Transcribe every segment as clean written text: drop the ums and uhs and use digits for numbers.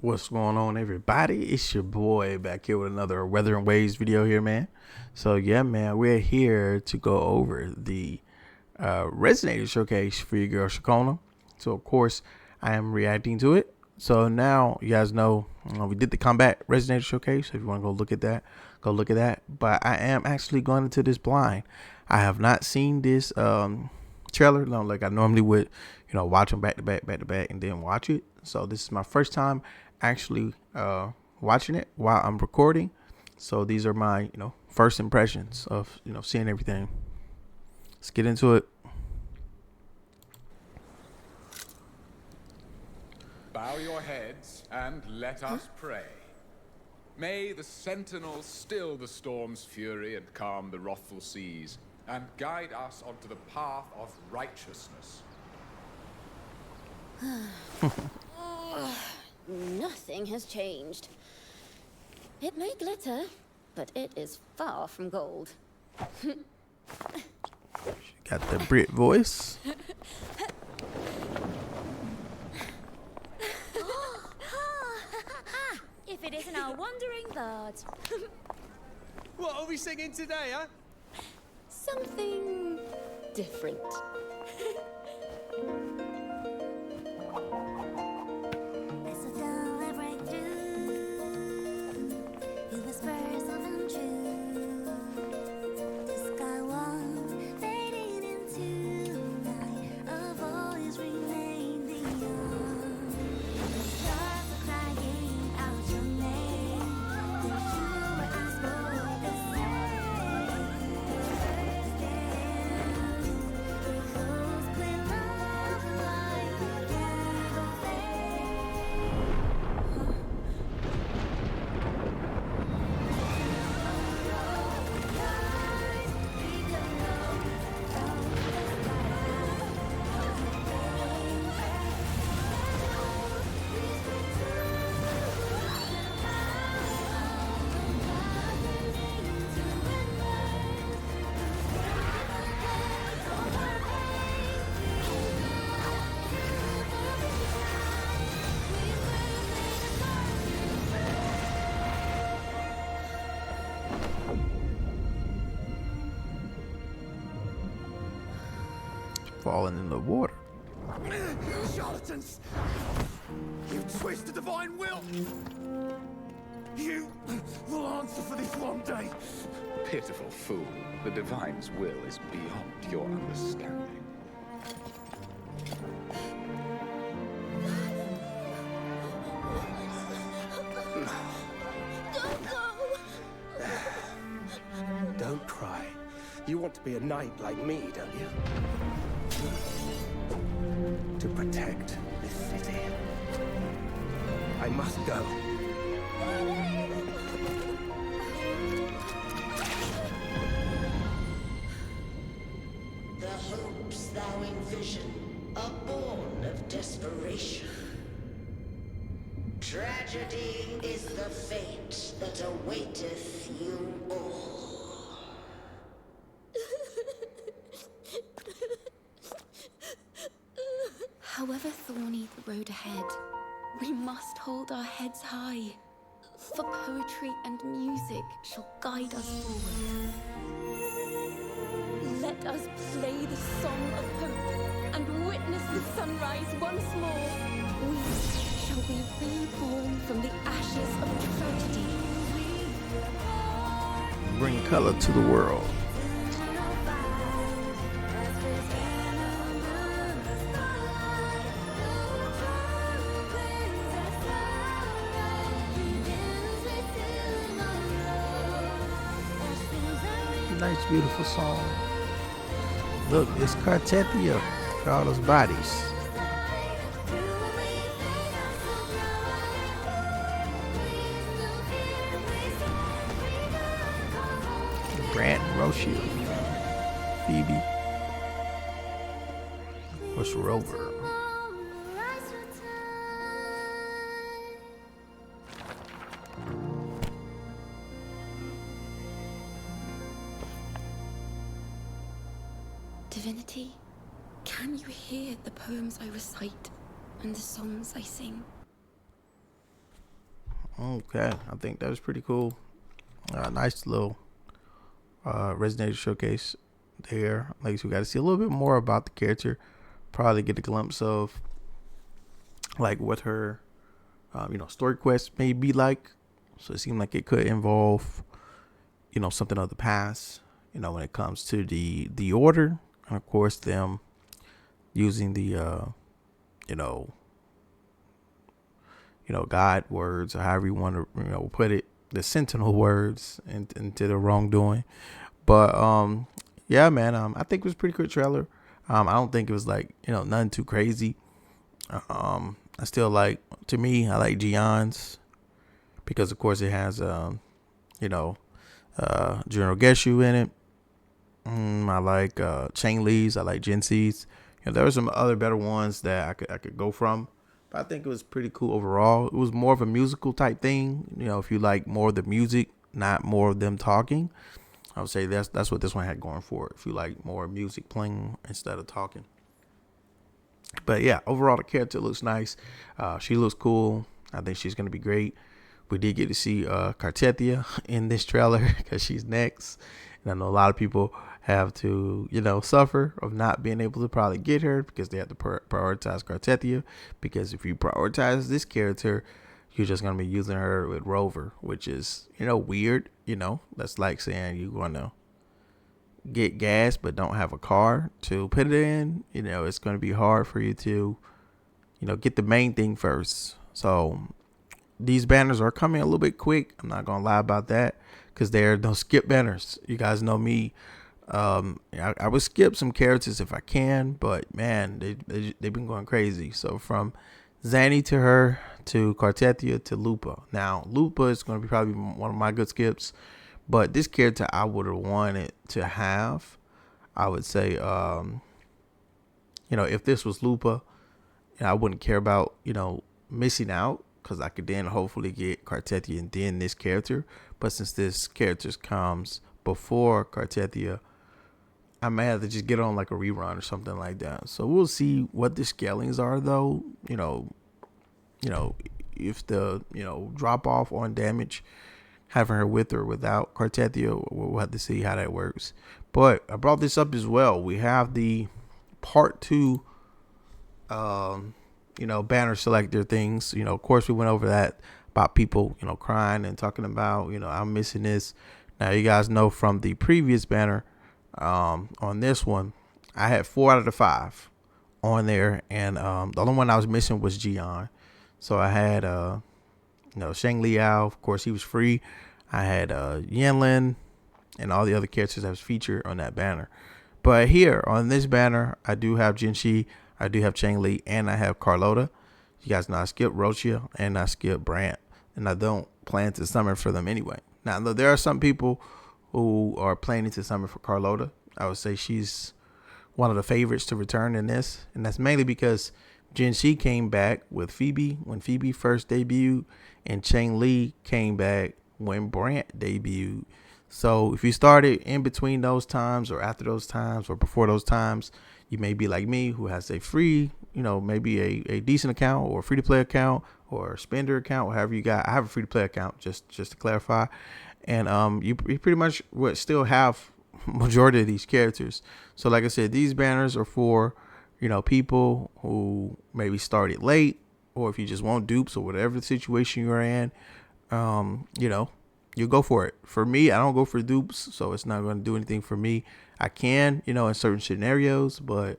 What's going on, everybody? It's your boy back here with another Weathering Waves video here, man. So yeah, man, we're here to go over the Resonator showcase for your girl CIACCONA. So of course, I am reacting to it. So now you guys know we did the Combat Resonator showcase. So if you want to go look at that, go look at that. But I am actually going into this blind. I have not seen this trailer, no, like I normally would, watch them back to back, and then watch it. So this is my first time actually watching it while I'm recording. So these are my, first impressions of, seeing everything. Let's get into it. Bow your heads and let us pray. May the sentinels still the storm's fury and calm the wrathful seas, and guide us onto the path of righteousness. Nothing has changed. It may glitter, but it is far from gold. Got the Brit voice. If it isn't our wandering bard. What are we singing today, huh? Something different. Falling in the water. Charlatans! You twist the divine will! You will answer for this one day! Pitiful fool, the divine's will is beyond your understanding. Don't go! Don't cry. You want to be a knight like me, don't you? To protect this city. I must go. The hopes thou envision are born of desperation. Tragedy is the fate that awaiteth you all. However thorny the road ahead, we must hold our heads high, for poetry and music shall guide us forward. Let us play the song of hope and witness the sunrise once more. We shall be reborn from the ashes of tragedy. Bring color to the world. Nice, beautiful song. Look, it's Cartepia for all those bodies. Grant, Rocio, Phoebe, what's Rover? Divinity, can you hear the poems I recite and the songs I sing? Okay, I think that was pretty cool. Nice little Resonator showcase there. Like, so we got to see a little bit more about the character. Probably get a glimpse of like what her, story quest may be like. So it seemed like it could involve, something of the past. When it comes to the order, and of course them using the, God words, or however you want to, put it, the Sentinel words into the wrongdoing. But yeah, man, I think it was a pretty good trailer. I don't think it was like, nothing too crazy. I still like, to me, I like Gion's because of course it has General Geshu in it. I like Chang Li's, I like Jin C's. There were some other better ones that I could go from. But I think it was pretty cool overall. It was more of a musical type thing. If you like more of the music, not more of them talking, I would say that's what this one had going for it. If you like more music playing instead of talking. But yeah, overall the character looks nice. She looks cool. I think she's gonna be great. We did get to see Cartetia in this trailer because she's next. And I know a lot of people have to, suffer of not being able to probably get her because they have to prioritize Cartetia. Because if you prioritize this character, you're just going to be using her with Rover, which is, weird. That's like saying you're going to get gas but don't have a car to put it in. It's going to be hard for you to, get the main thing first. So these banners are coming a little bit quick. I'm not going to lie about that because they're no skip banners. You guys know me. I would skip some characters if I can, but man, they've been going crazy. So from Zanny to her to Cartetia to Lupa. Now Lupa is going to be probably one of my good skips, but this character I would have wanted to have. I would say, if this was Lupa, I wouldn't care about missing out because I could then hopefully get Cartetia and then this character. But since this character comes before Cartetia, I may have to just get on like a rerun or something like that. So we'll see what the scalings are though. If the, drop off on damage, having her with or without Cartetia, we'll have to see how that works. But I brought this up as well. We have the part 2, banner selector things. Of course we went over that about people, crying and talking about, I'm missing this. Now you guys know from the previous banner, on this one, I had 4 out of the 5 on there, and the only one I was missing was Gion. So I had Shang Liao, of course he was free. I had Yanlin and all the other characters that was featured on that banner. But here on this banner, I do have Jinshi, I do have Chang Li, and I have Carlota. You guys know I skip Rochia and I skip Brant, and I don't plan to summon for them anyway. Now there are some people who are planning to summon for Carlota. I would say she's one of the favorites to return in this, and that's mainly because Jinshi came back with Phoebe when Phoebe first debuted, and Chang Li came back when Brant debuted. So if you started in between those times or after those times or before those times, you may be like me who has a free, maybe a decent account or a free to play account or a spender account, or however you got. I have a free to play account, just to clarify. And you pretty much would still have majority of these characters. So like I said, these banners are for, people who maybe started late, or if you just want dupes or whatever the situation you're in, you go for it. For me, I don't go for dupes, so it's not going to do anything for me. I can, in certain scenarios, but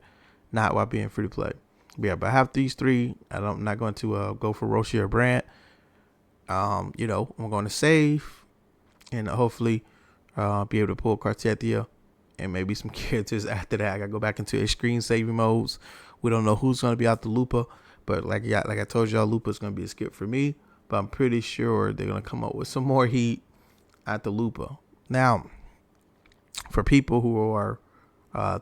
not while being free to play. But yeah, but I have these 3. I'm not going to go for Roshi or Brant. I'm going to save and hopefully be able to pull Cartetia and maybe some characters after that. I got to go back into a screen saving modes. We don't know who's going to be out the Lupa, but like I told y'all, Lupa is going to be a skip for me. But I'm pretty sure they're going to come up with some more heat at the Lupa. Now, for people who are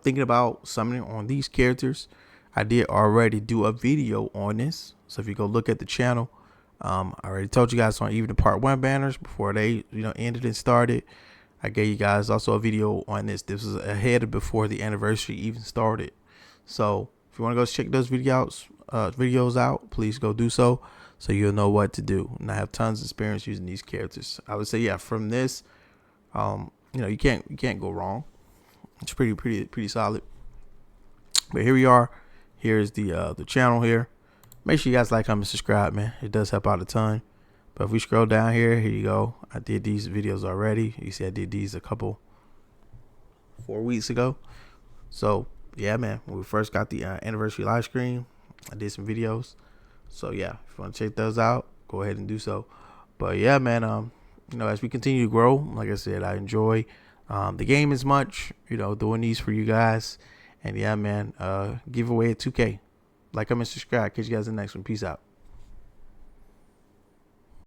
thinking about summoning on these characters, I did already do a video on this. So if you go look at the channel, I already told you guys on even the part 1 banners before they ended and started. I gave you guys also a video on this. This was ahead of before the anniversary even started. So if you want to go check those videos out, please go do so. so you'll know what to do. And I have tons of experience using these characters. I would say, yeah, from this, you can't go wrong. It's pretty solid. But here we are. Here's the channel here. Make sure you guys like, comment, subscribe, man. It does help out a ton. But if we scroll down here you go. I did these videos already. You see I did these 4 weeks ago. So yeah, man, when we first got the anniversary live stream, I did some videos. So yeah, if you want to check those out, go ahead and do so. But yeah, man, as we continue to grow, like I said, I enjoy the game as much, doing these for you guys. And yeah, man, giveaway at 2K. Like, comment, subscribe. Catch you guys in the next one. Peace out.